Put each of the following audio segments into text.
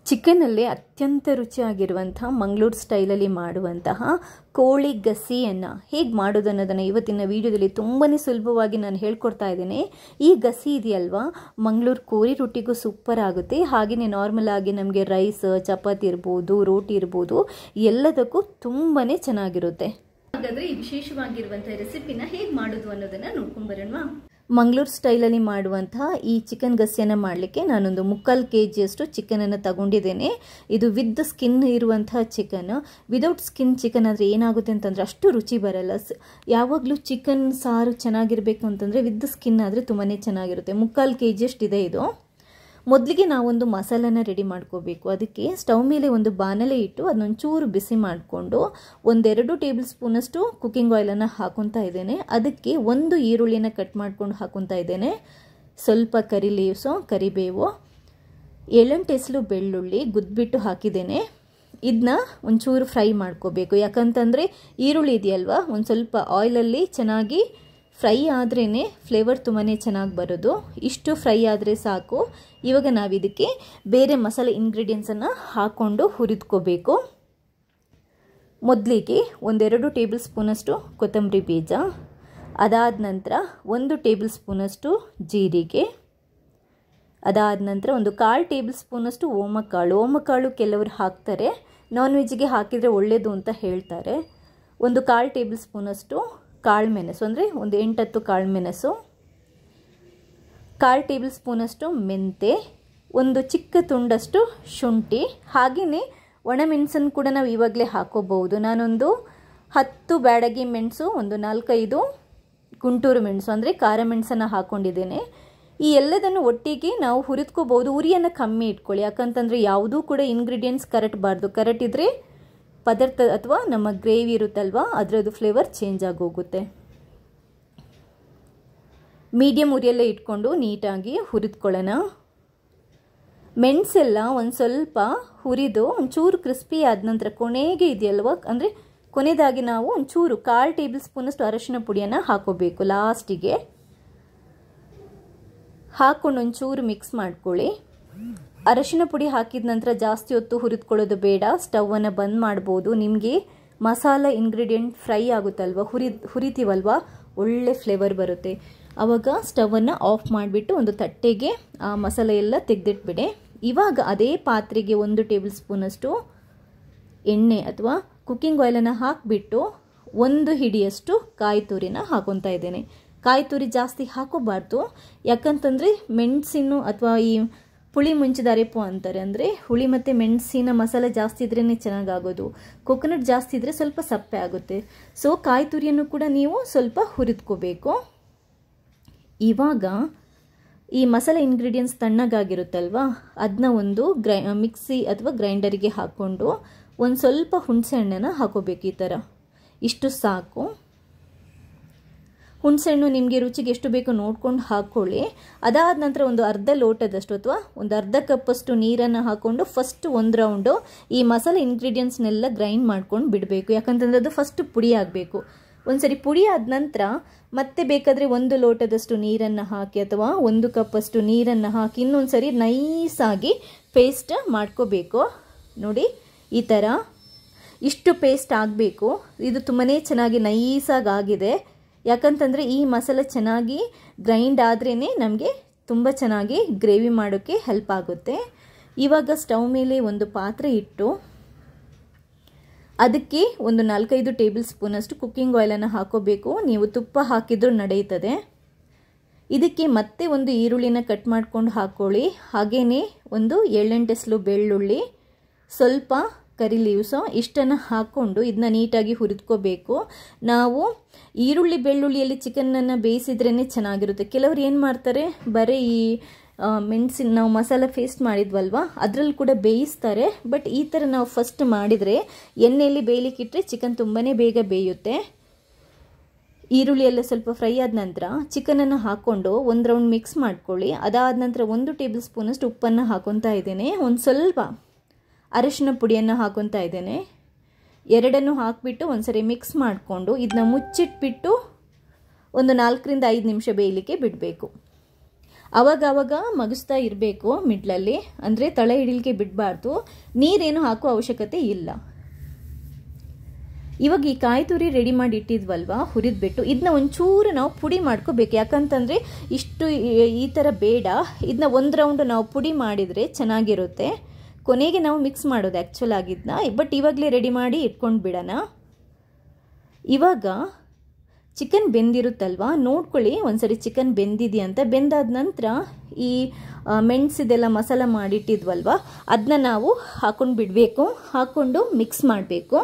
ಚಿಕನಲ್ಲಿ ಅತ್ಯಂತ ರುಚಿಯಾಗಿರುವಂಥ ಮಂಗಳೂರು ಸ್ಟೈಲಲ್ಲಿ ಮಾಡುವಂತಹ ಕೋಳಿ ಗಸಿಯನ್ನು ಹೇಗೆ ಮಾಡೋದು ಅನ್ನೋದನ್ನು ಇವತ್ತಿನ ವಿಡಿಯೋದಲ್ಲಿ ತುಂಬಾ ಸುಲಭವಾಗಿ ನಾನು ಹೇಳ್ಕೊಡ್ತಾ ಇದ್ದೇನೆ. ಈ ಗಸಿ ಇದೆಯಲ್ವಾ, ಮಂಗಳೂರು ಕೋರಿ ರೊಟ್ಟಿಗೂ ಸೂಪರ್ ಆಗುತ್ತೆ. ಹಾಗೆಯೇ ನಾರ್ಮಲ್ ಆಗಿ ನಮಗೆ ರೈಸ್, ಚಪಾತಿ ಇರ್ಬೋದು, ರೋಟಿ ಇರ್ಬೋದು, ಎಲ್ಲದಕ್ಕೂ ತುಂಬಾ ಚೆನ್ನಾಗಿರುತ್ತೆ. ಹಾಗಾದರೆ ಈ ವಿಶೇಷವಾಗಿರುವಂಥ ರೆಸಿಪಿನ ಹೇಗೆ ಮಾಡೋದು ಅನ್ನೋದನ್ನು ನೋಡ್ಕೊಂಡು ಬರೋಣ. ಮಂಗಳೂರು ಸ್ಟೈಲಲ್ಲಿ ಮಾಡುವಂತಹ ಈ ಚಿಕನ್ ಗಸಿಯನ್ನು ಮಾಡಲಿಕ್ಕೆ ನಾನೊಂದು 3/4 kg ಚಿಕನನ್ನು ತಗೊಂಡಿದ್ದೇನೆ. ಇದು ವಿತ್ ಸ್ಕಿನ್ ಇರುವಂತಹ ಚಿಕನ್. ವಿದೌಟ್ ಸ್ಕಿನ್ ಚಿಕನ್ ಆದರೆ ಏನಾಗುತ್ತೆ ಅಂತಂದರೆ ಅಷ್ಟು ರುಚಿ ಬರಲ್ಲ. ಯಾವಾಗಲೂ ಚಿಕನ್ ಸಾರು ಚೆನ್ನಾಗಿರಬೇಕು ಅಂತಂದರೆ ವಿತ್ ಸ್ಕಿನ್ ಆದರೆ ತುಂಬಾ ಚೆನ್ನಾಗಿರುತ್ತೆ. 3/4 kg ಇದೆ ಇದು. ಮೊದಲಿಗೆ ನಾವೊಂದು ಮಸಾಲನ ರೆಡಿ ಮಾಡ್ಕೋಬೇಕು. ಅದಕ್ಕೆ ಸ್ಟವ್ ಮೇಲೆ ಒಂದು ಬಾಣಲೆ ಇಟ್ಟು ಅದನ್ನೊಂಚೂರು ಬಿಸಿ ಮಾಡಿಕೊಂಡು 1-2 ಟೇಬಲ್ ಸ್ಪೂನಷ್ಟು ಕುಕ್ಕಿಂಗ್ ಆಯಿಲನ್ನು ಹಾಕೊತಾ ಇದ್ದೇನೆ. ಅದಕ್ಕೆ 1 ಈರುಳ್ಳಿನ ಕಟ್ ಮಾಡ್ಕೊಂಡು ಹಾಕೊತಾ ಇದ್ದೇನೆ. ಸ್ವಲ್ಪ ಕರಿ ಲೀವ್ಸು, ಕರಿಬೇವು, 7-8 ಎಸಳು ಬೆಳ್ಳುಳ್ಳಿ ಗುದ್ಬಿಟ್ಟು ಹಾಕಿದ್ದೇನೆ. ಇದನ್ನ ಒಂಚೂರು ಫ್ರೈ ಮಾಡ್ಕೋಬೇಕು. ಯಾಕಂತಂದರೆ ಈರುಳ್ಳಿ ಇದೆಯಲ್ವಾ, ಒಂದು ಸ್ವಲ್ಪ ಆಯಿಲಲ್ಲಿ ಚೆನ್ನಾಗಿ ಫ್ರೈ ಆದ್ರೇ ಫ್ಲೇವರ್ ತುಂಬಾ ಚೆನ್ನಾಗಿ ಬರೋದು. ಇಷ್ಟು ಫ್ರೈ ಆದರೆ ಸಾಕು. ಇವಾಗ ನಾವು ಇದಕ್ಕೆ ಬೇರೆ ಮಸಾಲೆ ಇಂಗ್ರೀಡಿಯೆಂಟ್ಸನ್ನು ಹಾಕ್ಕೊಂಡು ಹುರಿದ್ಕೋಬೇಕು. ಮೊದಲಿಗೆ 1-2 ಟೇಬಲ್ ಸ್ಪೂನಷ್ಟು ಕೊತ್ತಂಬರಿ ಬೀಜ, ಅದಾದ ನಂತರ 1 ಟೇಬಲ್ ಸ್ಪೂನಷ್ಟು ಜೀರಿಗೆ, ಅದಾದ ನಂತರ 1/4 ಟೇಬಲ್ ಸ್ಪೂನಷ್ಟು ಓಮಕಾಳು. ಓಮಕಾಳು ಕೆಲವರು ಹಾಕ್ತಾರೆ, ನಾನ್ ವೆಜ್ಜಿಗೆ ಹಾಕಿದರೆ ಒಳ್ಳೆಯದು ಅಂತ ಹೇಳ್ತಾರೆ. 1/4 ಟೇಬಲ್ ಸ್ಪೂನಷ್ಟು ಕಾಳು ಮೆಣಸು, ಅಂದರೆ 8-10 ಕಾಳು ಮೆಣಸು, 1/4 ಟೇಬಲ್ ಸ್ಪೂನಷ್ಟು ಮೆಂತೆ, 1 ಚಿಕ್ಕ ತುಂಡಷ್ಟು ಶುಂಠಿ. ಹಾಗೆಯೇ ಒಣಮೆಣಸನ್ನು ಕೂಡ ನಾವು ಇವಾಗಲೇ ಹಾಕೋಬಹುದು. ನಾನೊಂದು 10 ಬ್ಯಾಡಗಿ ಮೆಣಸು, 4-5 ಗುಂಟೂರು ಮೆಣಸು ಅಂದರೆ ಖಾರ ಮೆಣಸನ್ನು ಹಾಕ್ಕೊಂಡಿದ್ದೇನೆ. ಈ ಎಲ್ಲದನ್ನು ಒಟ್ಟಿಗೆ ನಾವು ಹುರಿದ್ಕೋಬಹುದು. ಉರಿಯನ್ನು ಕಮ್ಮಿ ಇಟ್ಕೊಳ್ಳಿ, ಯಾಕಂತಂದರೆ ಯಾವುದೂ ಕೂಡ ಇಂಗ್ರೀಡಿಯೆಂಟ್ಸ್ ಕರಟಬಾರ್ದು. ಕರಟಿದ್ರೆ ಪದಾರ್ಥ ಅಥವಾ ನಮ್ಮ ಗ್ರೇವಿ ಇರುತ್ತಲ್ವ, ಅದರದ್ದು ಫ್ಲೇವರ್ ಚೇಂಜ್ ಆಗೋಗುತ್ತೆ. ಮೀಡಿಯಮ್ ಉರಿಯಲ್ಲೇ ಇಟ್ಕೊಂಡು ನೀಟಾಗಿ ಹುರಿದ್ಕೊಳ್ಳೋಣ. ಮೆಣಸೆಲ್ಲ ಒಂದು ಸ್ವಲ್ಪ ಹುರಿದು ಒಂಚೂರು ಕ್ರಿಸ್ಪಿ ಆದ ನಂತರ ಕೊನೆಗೆ ಇದೆಯಲ್ವ, ಅಂದರೆ ಕೊನೆಯದಾಗಿ ನಾವು ಒಂಚೂರು 1/4 ಟೇಬಲ್ ಸ್ಪೂನಷ್ಟು ಅರಶಿನ ಪುಡಿಯನ್ನು ಹಾಕೋಬೇಕು. ಲಾಸ್ಟಿಗೆ ಹಾಕ್ಕೊಂಡು ಒಂಚೂರು ಮಿಕ್ಸ್ ಮಾಡ್ಕೊಳ್ಳಿ. ಅರಶಿನ ಪುಡಿ ಹಾಕಿದ ನಂತರ ಜಾಸ್ತಿ ಹೊತ್ತು ಹುರಿದ್ಕೊಳ್ಳೋದು ಬೇಡ. ಸ್ಟವನ್ನು ಬಂದ್ ಮಾಡ್ಬೋದು. ನಿಮಗೆ ಮಸಾಲ ಇಂಗ್ರೀಡಿಯೆಂಟ್ ಫ್ರೈ ಆಗುತ್ತಲ್ವ, ಹುರಿತೀವಲ್ವ, ಒಳ್ಳೆ ಫ್ಲೇವರ್ ಬರುತ್ತೆ. ಆವಾಗ ಸ್ಟವನ್ನು ಆಫ್ ಮಾಡಿಬಿಟ್ಟು ಒಂದು ತಟ್ಟೆಗೆ ಆ ಮಸಾಲೆ ಎಲ್ಲ ತೆಗೆದಿಟ್ಬಿಡಿ. ಇವಾಗ ಅದೇ ಪಾತ್ರೆಗೆ 1 ಟೇಬಲ್ ಸ್ಪೂನಷ್ಟು ಎಣ್ಣೆ ಅಥವಾ ಕುಕ್ಕಿಂಗ್ ಆಯಿಲನ್ನು ಹಾಕಿಬಿಟ್ಟು 1 ಹಿಡಿಯಷ್ಟು ಕಾಯಿ ತುರಿನ ಹಾಕೊತಾ ಇದ್ದೇನೆ. ಕಾಯಿ ತುರಿ ಜಾಸ್ತಿ ಹಾಕೋಬಾರ್ದು, ಯಾಕಂತಂದರೆ ಮೆಣಸಿನ ಅಥವಾ ಈ ಹುಳಿ ಮುಂಚಿದ ಅರೆಪು ಅಂತಾರೆ, ಅಂದರೆ ಹುಳಿ ಮತ್ತು ಮೆಣಸಿನ ಮಸಾಲೆ ಜಾಸ್ತಿ ಇದ್ರೇ ಚೆನ್ನಾಗಾಗೋದು. ಕೊಕೊನಟ್ ಜಾಸ್ತಿ ಇದ್ದರೆ ಸ್ವಲ್ಪ ಸಪ್ಪೆ ಆಗುತ್ತೆ. ಸೊ ಕಾಯಿ ತುರಿಯನ್ನು ಕೂಡ ನೀವು ಸ್ವಲ್ಪ ಹುರಿದ್ಕೋಬೇಕು. ಇವಾಗ ಈ ಮಸಾಲೆ ಇಂಗ್ರೀಡಿಯೆಂಟ್ಸ್ ತಣ್ಣಗಾಗಿರುತ್ತಲ್ವ, ಅದನ್ನ ಒಂದು ಮಿಕ್ಸಿ ಅಥವಾ ಗ್ರೈಂಡರಿಗೆ ಹಾಕ್ಕೊಂಡು ಒಂದು ಸ್ವಲ್ಪ ಹುಣಸೆ ಹಣ್ಣನ್ನು ಹಾಕೋಬೇಕು. ಈ ಥರ ಇಷ್ಟು ಸಾಕು. ಹುಣಸೆಹಣ್ಣು ನಿಮಗೆ ರುಚಿಗೆ ಎಷ್ಟು ಬೇಕೋ ನೋಡ್ಕೊಂಡು ಹಾಕ್ಕೊಳ್ಳಿ. ಅದಾದ ನಂತರ ಒಂದು ಅರ್ಧ ಲೋಟದಷ್ಟು ಅಥವಾ ಒಂದು ಅರ್ಧ ಕಪ್ಪಷ್ಟು ನೀರನ್ನು ಹಾಕ್ಕೊಂಡು ಫಸ್ಟ್ 1 ರೌಂಡು ಈ ಮಸಾಲೆ ಇಂಗ್ರೀಡಿಯೆಂಟ್ಸ್ನೆಲ್ಲ ಗ್ರೈಂಡ್ ಮಾಡ್ಕೊಂಡು ಬಿಡಬೇಕು. ಯಾಕಂತಂದರೆ ಅದು ಫಸ್ಟ್ ಪುಡಿ ಆಗಬೇಕು. ಒಂದು ಸರಿ ಪುಡಿ ಆದ ನಂತರ ಮತ್ತೆ ಬೇಕಾದರೆ 1 ಲೋಟದಷ್ಟು ನೀರನ್ನು ಹಾಕಿ ಅಥವಾ 1 ಕಪ್ಪಷ್ಟು ನೀರನ್ನು ಹಾಕಿ ಇನ್ನೊಂದು ಸರಿ ನೈಸಾಗಿ ಪೇಸ್ಟ್ ಮಾಡ್ಕೋಬೇಕು. ನೋಡಿ ಈ ಥರ ಇಷ್ಟು ಪೇಸ್ಟ್ ಆಗಬೇಕು. ಇದು ತುಂಬಾ ಚೆನ್ನಾಗಿ ನೈಸಾಗಿ ಆಗಿದೆ. ಯಾಕಂತಂದರೆ ಈ ಮಸಾಲೆ ಚೆನ್ನಾಗಿ ಗ್ರೈಂಡ್ ಆದ್ರೇ ನಮಗೆ ತುಂಬ ಚೆನ್ನಾಗಿ ಗ್ರೇವಿ ಮಾಡೋಕ್ಕೆ ಹೆಲ್ಪ್ ಆಗುತ್ತೆ. ಇವಾಗ ಸ್ಟವ್ ಮೇಲೆ ಒಂದು ಪಾತ್ರೆ ಇಟ್ಟು ಅದಕ್ಕೆ ಒಂದು 4-5 ಟೇಬಲ್ ಸ್ಪೂನಷ್ಟು ಕುಕ್ಕಿಂಗ್ ಆಯಿಲನ್ನು ಹಾಕೋಬೇಕು. ನೀವು ತುಪ್ಪ ಹಾಕಿದ್ರೂ ನಡೆಯುತ್ತದೆ. ಇದಕ್ಕೆ ಮತ್ತೆ 1 ಈರುಳ್ಳಿನ ಕಟ್ ಮಾಡ್ಕೊಂಡು ಹಾಕ್ಕೊಳ್ಳಿ. ಹಾಗೆಯೇ ಒಂದು 7-8 ಎಸಳು ಬೆಳ್ಳುಳ್ಳಿ, ಸ್ವಲ್ಪ ಕರಿ ಲೀವ್ಸು, ಇಷ್ಟನ್ನು ಹಾಕ್ಕೊಂಡು ಇದನ್ನ ನೀಟಾಗಿ ಹುರಿದ್ಕೋಬೇಕು. ನಾವು ಈರುಳ್ಳಿ ಬೆಳ್ಳುಳ್ಳಿಯಲ್ಲಿ ಚಿಕನನ್ನು ಬೇಯಿಸಿದ್ರೇ ಚೆನ್ನಾಗಿರುತ್ತೆ. ಕೆಲವರು ಏನು ಮಾಡ್ತಾರೆ, ಬರೀ ಈ ಮೆಣಸಿನ ನಾವು ಮಸಾಲ ಪೇಸ್ಟ್ ಮಾಡಿದ್ವಲ್ವ ಅದರಲ್ಲಿ ಕೂಡ ಬೇಯಿಸ್ತಾರೆ. ಬಟ್ ಈ ಥರ ನಾವು ಫಸ್ಟ್ ಮಾಡಿದರೆ ಎಣ್ಣೆಯಲ್ಲಿ ಬೇಯಲಿಕ್ಕಿಟ್ರೆ ಚಿಕನ್ ತುಂಬಾ ಬೇಗ ಬೇಯುತ್ತೆ. ಈರುಳ್ಳಿ ಎಲ್ಲ ಸ್ವಲ್ಪ ಫ್ರೈ ಆದ ನಂತರ ಚಿಕನನ್ನು ಹಾಕ್ಕೊಂಡು 1 ರೌಂಡ್ ಮಿಕ್ಸ್ ಮಾಡ್ಕೊಳ್ಳಿ. ಅದಾದ ನಂತರ 1 ಟೇಬಲ್ ಸ್ಪೂನಷ್ಟು ಉಪ್ಪನ್ನು ಹಾಕೊತಾ ಇದ್ದೇನೆ. ಒಂದು ಸ್ವಲ್ಪ ಅರಶಿನ ಪುಡಿಯನ್ನು ಹಾಕೊತಾ ಇದ್ದೇನೆ. ಎರಡನ್ನು ಹಾಕಿಬಿಟ್ಟು ಒಂದ್ಸರಿ ಮಿಕ್ಸ್ ಮಾಡಿಕೊಂಡು ಇದನ್ನ ಮುಚ್ಚಿಟ್ಬಿಟ್ಟು ಒಂದು 4-5 ನಿಮಿಷ ಬೇಯಲಿಕ್ಕೆ ಬಿಡಬೇಕು. ಅವಾಗವಾಗ ಮಗಿಸ್ತಾ ಇರಬೇಕು ಮಿಡ್ಲಲ್ಲಿ, ಅಂದರೆ ತಳ ಹಿಡಿಲಿಕ್ಕೆ ಬಿಡಬಾರ್ದು. ನೀರೇನು ಹಾಕೋ ಅವಶ್ಯಕತೆ ಇಲ್ಲ. ಇವಾಗ ಈ ಕಾಯಿ ತುರಿ ರೆಡಿ ಮಾಡಿ ಇಟ್ಟಿದ್ವಲ್ವಾ, ಹುರಿದ್ಬಿಟ್ಟು ಇದನ್ನ ಒಂಚೂರು ನಾವು ಪುಡಿ ಮಾಡ್ಕೋಬೇಕು. ಯಾಕಂತಂದರೆ ಇಷ್ಟು ಈ ಥರ ಬೇಡ, ಇದನ್ನ ಒಂದು ರೌಂಡ್ ನಾವು ಪುಡಿ ಮಾಡಿದರೆ ಚೆನ್ನಾಗಿರುತ್ತೆ. ಕೊನೆಗೆ ನಾವು ಮಿಕ್ಸ್ ಮಾಡೋದು ಆ್ಯಕ್ಚುಲ್ ಆಗಿದ್ದನ್ನ, ಬಟ್ ಇವಾಗಲೇ ರೆಡಿ ಮಾಡಿ ಇಟ್ಕೊಂಡು ಬಿಡೋಣ. ಇವಾಗ ಚಿಕನ್ ಬೆಂದಿರುತ್ತಲ್ವ, ನೋಡ್ಕೊಳ್ಳಿ ಒಂದ್ಸರಿ ಚಿಕನ್ ಬೆಂದಿದೆಯಾ ಅಂತ. ಬೆಂದಾದ ನಂತರ ಈ ಮೆಣಸಿದೆಲ್ಲ ಮಸಾಲ ಮಾಡಿಟ್ಟಿದ್ವಲ್ವ, ಅದನ್ನ ನಾವು ಹಾಕೊಂಡು ಬಿಡಬೇಕು. ಹಾಕ್ಕೊಂಡು ಮಿಕ್ಸ್ ಮಾಡಬೇಕು.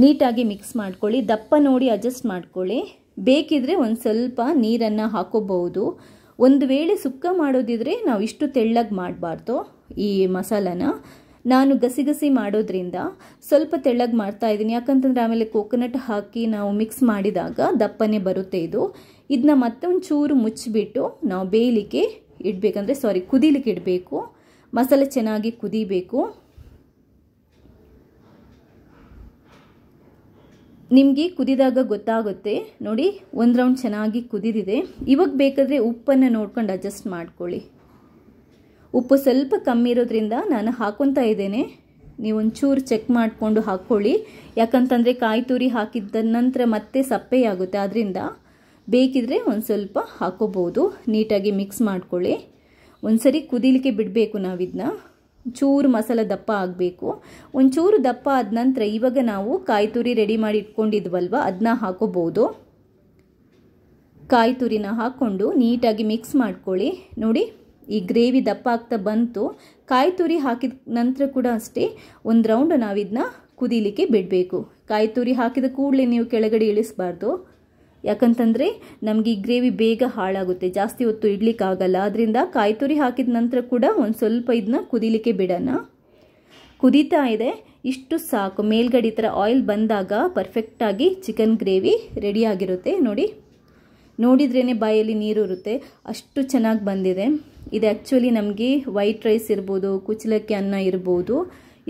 ನೀಟಾಗಿ ಮಿಕ್ಸ್ ಮಾಡ್ಕೊಳ್ಳಿ. ದಪ್ಪ ನೋಡಿ ಅಡ್ಜಸ್ಟ್ ಮಾಡ್ಕೊಳ್ಳಿ. ಬೇಕಿದ್ರೆ ಒಂದು ಸ್ವಲ್ಪ ನೀರನ್ನು ಹಾಕೋಬಹುದು. ಒಂದು ವೇಳೆ ಸುಕ್ಕ ಮಾಡೋದಿದ್ರೆ ನಾವು ಇಷ್ಟು ತೆಳ್ಳಗೆ ಮಾಡಬಾರ್ದು. ಈ ಮಸಾಲನ ನಾನು ಗಸಿ ಮಾಡೋದ್ರಿಂದ ಸ್ವಲ್ಪ ತೆಳ್ಳಗೆ ಮಾಡ್ತಾ ಇದ್ದೀನಿ. ಯಾಕಂತಂದರೆ ಆಮೇಲೆ ಕೋಕೋನಟ್ ಹಾಕಿ ನಾವು ಮಿಕ್ಸ್ ಮಾಡಿದಾಗ ದಪ್ಪನೇ ಬರುತ್ತೆ ಇದು. ಇದನ್ನ ಮತ್ತೆ ಒಂಚೂರು ಮುಚ್ಚಿಬಿಟ್ಟು ನಾವು ಬೇಯಲಿಕ್ಕೆ ಇಡಬೇಕಂದ್ರೆ ಕುದಿಲಿಕ್ಕೆ ಇಡಬೇಕು. ಮಸಾಲೆ ಚೆನ್ನಾಗಿ ಕುದಿಬೇಕು. ನಿಮಗೆ ಕುದಿದಾಗ ಗೊತ್ತಾಗುತ್ತೆ ನೋಡಿ, ಒಂದು ರೌಂಡ್ ಚೆನ್ನಾಗಿ ಕುದಿದಿದೆ. ಇವಾಗ ಬೇಕಾದರೆ ಉಪ್ಪನ್ನು ನೋಡ್ಕೊಂಡು ಅಡ್ಜಸ್ಟ್ ಮಾಡ್ಕೊಳ್ಳಿ. ಉಪ್ಪು ಸ್ವಲ್ಪ ಕಮ್ಮಿ ಇರೋದ್ರಿಂದ ನಾನು ಹಾಕ್ಕೊತಾ ಇದ್ದೇನೆ. ನೀವು ಒಂಚೂರು ಚೆಕ್ ಮಾಡಿಕೊಂಡು ಹಾಕ್ಕೊಳ್ಳಿ. ಯಾಕಂತಂದರೆ ಕಾಯಿ ತುರಿ ಹಾಕಿದ ನಂತರ ಮತ್ತೆ ಸಪ್ಪೆಯಾಗುತ್ತೆ. ಆದ್ದರಿಂದ ಬೇಕಿದ್ರೆ ಒಂದು ಸ್ವಲ್ಪ ಹಾಕೋಬಹುದು. ನೀಟಾಗಿ ಮಿಕ್ಸ್ ಮಾಡ್ಕೊಳ್ಳಿ. ಒಂದ್ಸರಿ ಕುದಿಲಿಕ್ಕೆ ಬಿಡಬೇಕು ನಾವಿದನ್ನ. ಚೂರು ಮಸಾಲ ದಪ್ಪ ಆಗಬೇಕು. ಒಂಚೂರು ದಪ್ಪ ಆದ ನಂತರ ಇವಾಗ ನಾವು ಕಾಯಿ ತುರಿ ರೆಡಿ ಮಾಡಿ ಇಟ್ಕೊಂಡಿದ್ವಲ್ವ, ಅದನ್ನ ಹಾಕೋಬಹುದು. ಕಾಯಿ ತುರಿನ ಹಾಕ್ಕೊಂಡು ನೀಟಾಗಿ ಮಿಕ್ಸ್ ಮಾಡ್ಕೊಳ್ಳಿ. ನೋಡಿ, ಈ ಗ್ರೇವಿ ದಪ್ಪ ಆಗ್ತಾ ಬಂತು. ಕಾಯಿ ತುರಿ ಹಾಕಿದ ನಂತರ ಕೂಡ ಅಷ್ಟೇ ಒಂದು ರೌಂಡ್ ನಾವಿದನ್ನ ಕುದಿಲಿಕ್ಕೆ ಬಿಡಬೇಕು. ಕಾಯಿ ತುರಿ ಹಾಕಿದ ಕೂಡಲೇ ನೀವು ಕೆಳಗಡೆ ಇಳಿಸಬಾರ್ದು. ಯಾಕಂತಂದರೆ ನಮಗೆ ಈ ಗ್ರೇವಿ ಬೇಗ ಹಾಳಾಗುತ್ತೆ, ಜಾಸ್ತಿ ಹೊತ್ತು ಇಡ್ಲಿಕ್ಕಾಗಲ್ಲ. ಅದರಿಂದ ಕಾಯಿ ತುರಿ ಹಾಕಿದ ನಂತರ ಕೂಡ ಒಂದು ಸ್ವಲ್ಪ ಇದನ್ನ ಕುದಿಲಿಕ್ಕೆ ಬಿಡೋಣ. ಕುದೀತಾ ಇದೆ, ಇಷ್ಟು ಸಾಕು. ಮೇಲ್ಗಡೆ ಈ ಥರ ಆಯಿಲ್ ಬಂದಾಗ ಪರ್ಫೆಕ್ಟಾಗಿ ಚಿಕನ್ ಗ್ರೇವಿ ರೆಡಿಯಾಗಿರುತ್ತೆ. ನೋಡಿದ್ರೇ ಬಾಯಲ್ಲಿ ನೀರು ಇರುತ್ತೆ, ಅಷ್ಟು ಚೆನ್ನಾಗಿ ಬಂದಿದೆ. ಇದು ಆ್ಯಕ್ಚುಲಿ ನಮಗೆ ವೈಟ್ ರೈಸ್ ಇರ್ಬೋದು, ಕುಚ್ಚಲಕ್ಕಿ ಅನ್ನ ಇರ್ಬೋದು,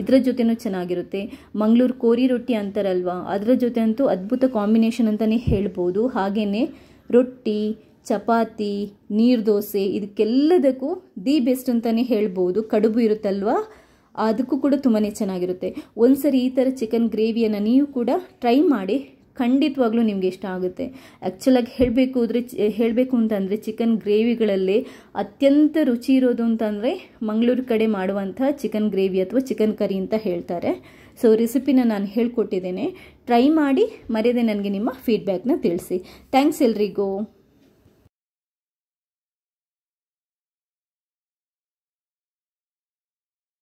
ಇದರ ಜೊತೆನೂ ಚೆನ್ನಾಗಿರುತ್ತೆ. ಮಂಗಳೂರು ಕೋರಿ ರೊಟ್ಟಿ ಅಂತಾರಲ್ವ, ಅದರ ಜೊತೆ ಅಂತೂ ಅದ್ಭುತ ಕಾಂಬಿನೇಷನ್ ಅಂತಲೇ ಹೇಳ್ಬೋದು. ಹಾಗೆಯೇ ರೊಟ್ಟಿ, ಚಪಾತಿ, ನೀರು ದೋಸೆ ಇದಕ್ಕೆಲ್ಲದಕ್ಕೂ ದಿ ಬೆಸ್ಟ್ ಅಂತಲೇ ಹೇಳ್ಬೋದು. ಕಡುಬು ಇರುತ್ತಲ್ವ, ಅದಕ್ಕೂ ಕೂಡ ತುಂಬಾ ಚೆನ್ನಾಗಿರುತ್ತೆ. ಒಂದ್ಸರಿ ಈ ಥರ ಚಿಕನ್ ಗ್ರೇವಿಯನ್ನು ನೀವು ಕೂಡ ಟ್ರೈ ಮಾಡಿ, ಖಂಡಿತವಾಗ್ಲೂ ನಿಮಗೆ ಇಷ್ಟ ಆಗುತ್ತೆ. ಆ್ಯಕ್ಚುಲಾಗಿ ಹೇಳಬೇಕು ಅಂತಂದರೆ ಚಿಕನ್ ಗ್ರೇವಿಗಳಲ್ಲಿ ಅತ್ಯಂತ ರುಚಿ ಇರೋದು ಅಂತಂದರೆ ಮಂಗಳೂರು ಕಡೆ ಮಾಡುವಂಥ ಚಿಕನ್ ಗ್ರೇವಿ ಅಥವಾ ಚಿಕನ್ ಕರಿ ಅಂತ ಹೇಳ್ತಾರೆ. ಸೊ ರೆಸಿಪಿನ ನಾನು ಹೇಳ್ಕೊಟ್ಟಿದ್ದೇನೆ, ಟ್ರೈ ಮಾಡಿ, ಮರೆಯದೆ ನನಗೆ ನಿಮ್ಮ ಫೀಡ್ಬ್ಯಾಕ್ನ ತಿಳಿಸಿ. ಥ್ಯಾಂಕ್ಸ್ ಎಲ್ರಿಗೂ.